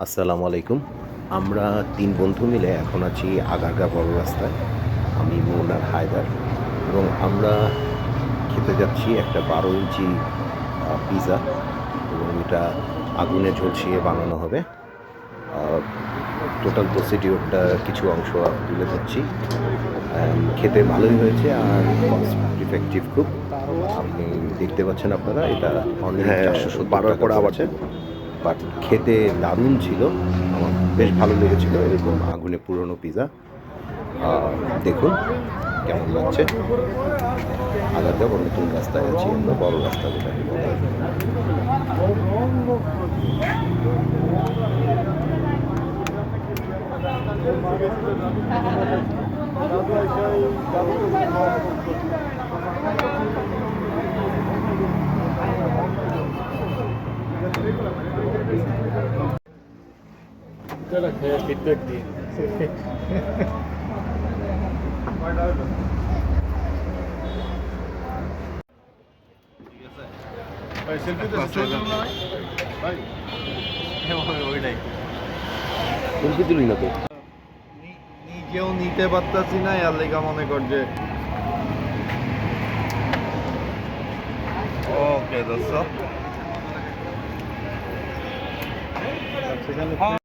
আসসালামু আলাইকুম। আমরা ৩ বন্ধু মিলে এখন আছি আগারগা বড় রাস্তায়। আমি, মুন আর হায়দার এবং আমরা খেতে যাচ্ছি একটা ১২ ইঞ্চি পিজ্জা এবং এটা আগুনে ঝলসিয়ে বানানো হবে। আ টোটাল প্রসিডিউরটা কিছু অংশ তুলে ধরছি। খেতে ভালোই হয়েছে আর কস্ট ইফেক্টিভ খুব। আপনি দেখতে পাচ্ছেন আপনারা এটা অনলি হ্যাঁ, ৪৭০ বাড়ার টাকা পরে আবার পড়েছে। বাট খেতে দারুণ ছিল। আমার বেশ ভালো লেগেছিল এরকম আগুনে পুড়ানো পিজা। আ দেখুন কেমন লাগছে। আগারগাঁও নতুন রাস্তায় আছি আমরা, বড় রাস্তা যেটাকে বলে। ফিডব্যাক দিন। সেলফি তুলি না তো। নিজেও নিতে পারতাছি না, এর লেগা মনে কর যে ওকে দোস্ত।